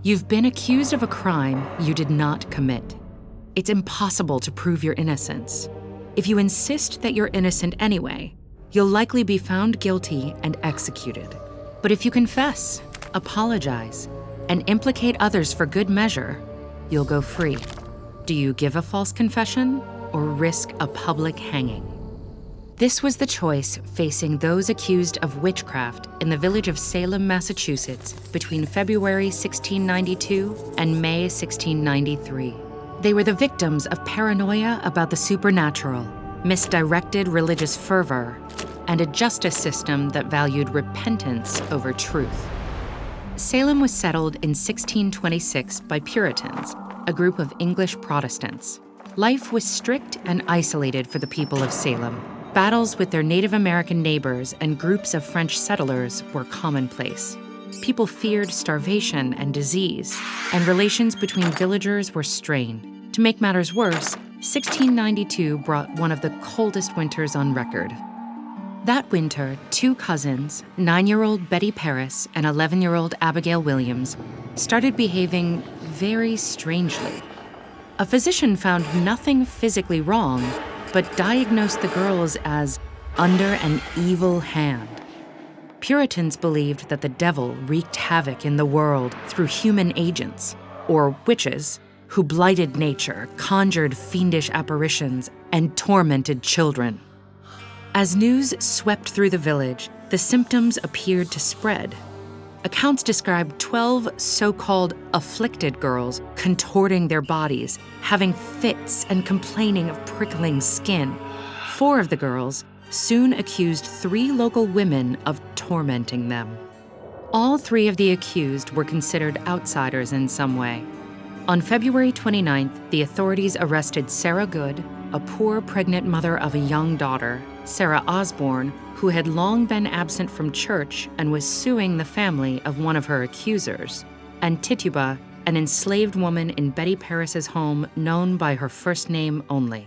You've been accused of a crime you did not commit. It's impossible to prove your innocence. If you insist that you're innocent anyway, you'll likely be found guilty and executed. But if you confess, apologize, and implicate others for good measure, you'll go free. Do you give a false confession or risk a public hanging? This was the choice facing those accused of witchcraft in the village of Salem, Massachusetts, between February 1692 and May 1693. They were the victims of paranoia about the supernatural, misdirected religious fervor, and a justice system that valued repentance over truth. Salem was settled in 1626 by Puritans, a group of English Protestants. Life was strict and isolated for the people of Salem. Battles with their Native American neighbors and groups of French settlers were commonplace. People feared starvation and disease, and relations between villagers were strained. To make matters worse, 1692 brought one of the coldest winters on record. That winter, two cousins, 9-year-old Betty Paris and 11-year-old Abigail Williams, started behaving very strangely. A physician found nothing physically wrong, but diagnosed the girls as under an evil hand. Puritans believed that the devil wreaked havoc in the world through human agents, or witches, who blighted nature, conjured fiendish apparitions, and tormented children. As news swept through the village, the symptoms appeared to spread. Accounts described 12 so-called afflicted girls contorting their bodies, having fits, and complaining of prickling skin. 4 of the girls soon accused 3 local women of tormenting them. All 3 of the accused were considered outsiders in some way. On February 29th, the authorities arrested Sarah Good, a poor pregnant mother of a young daughter, Sarah Osborne, who had long been absent from church and was suing the family of one of her accusers, and Tituba, an enslaved woman in Betty Paris's home known by her first name only.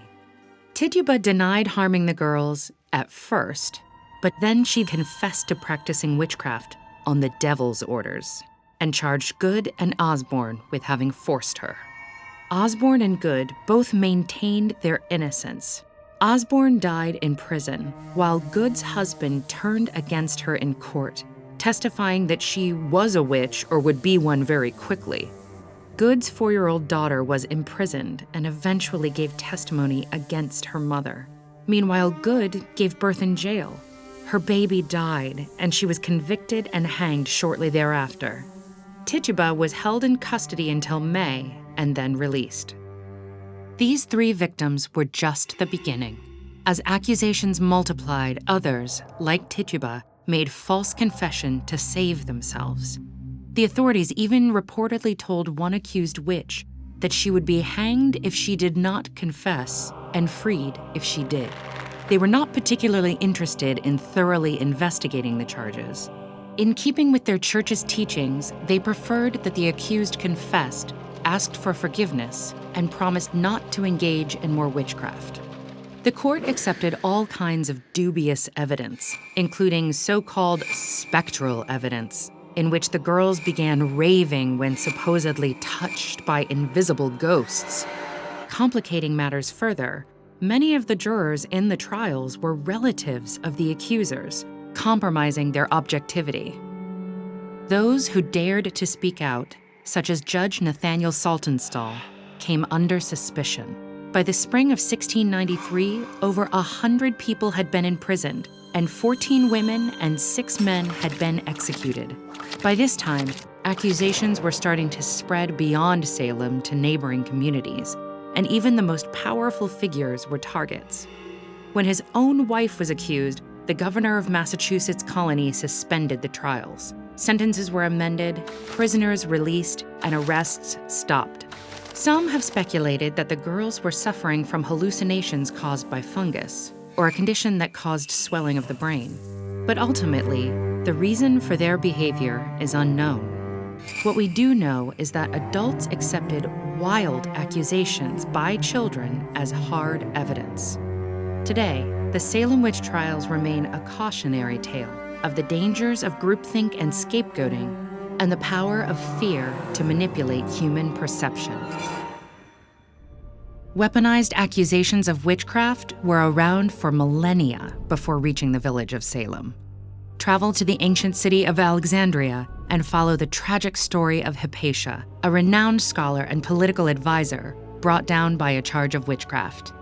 Tituba denied harming the girls at first, but then she confessed to practicing witchcraft on the devil's orders and charged Good and Osborne with having forced her. Osborne and Good both maintained their innocence. Osborne died in prison, while Good's husband turned against her in court, testifying that she was a witch or would be one very quickly. Good's 4-year-old daughter was imprisoned and eventually gave testimony against her mother. Meanwhile, Good gave birth in jail. Her baby died, and she was convicted and hanged shortly thereafter. Tituba was held in custody until May and then released. These 3 victims were just the beginning. As accusations multiplied, others, like Tituba, made false confession to save themselves. The authorities even reportedly told one accused witch that she would be hanged if she did not confess and freed if she did. They were not particularly interested in thoroughly investigating the charges. In keeping with their church's teachings, they preferred that the accused confessed, asked for forgiveness, and promised not to engage in more witchcraft. The court accepted all kinds of dubious evidence, including so-called spectral evidence, in which the girls began raving when supposedly touched by invisible ghosts. Complicating matters further, many of the jurors in the trials were relatives of the accusers, compromising their objectivity. Those who dared to speak out, such as Judge Nathaniel Saltonstall, came under suspicion. By the spring of 1693, over 100 people had been imprisoned, and 14 women and 6 men had been executed. By this time, accusations were starting to spread beyond Salem to neighboring communities, and even the most powerful figures were targets. When his own wife was accused, the governor of Massachusetts colony suspended the trials. Sentences were amended, prisoners released, and arrests stopped. Some have speculated that the girls were suffering from hallucinations caused by fungus, or a condition that caused swelling of the brain. But ultimately, the reason for their behavior is unknown. What we do know is that adults accepted wild accusations by children as hard evidence. Today, the Salem witch trials remain a cautionary tale of the dangers of groupthink and scapegoating, and the power of fear to manipulate human perception. Weaponized accusations of witchcraft were around for millennia before reaching the village of Salem. Travel to the ancient city of Alexandria and follow the tragic story of Hypatia, a renowned scholar and political advisor brought down by a charge of witchcraft.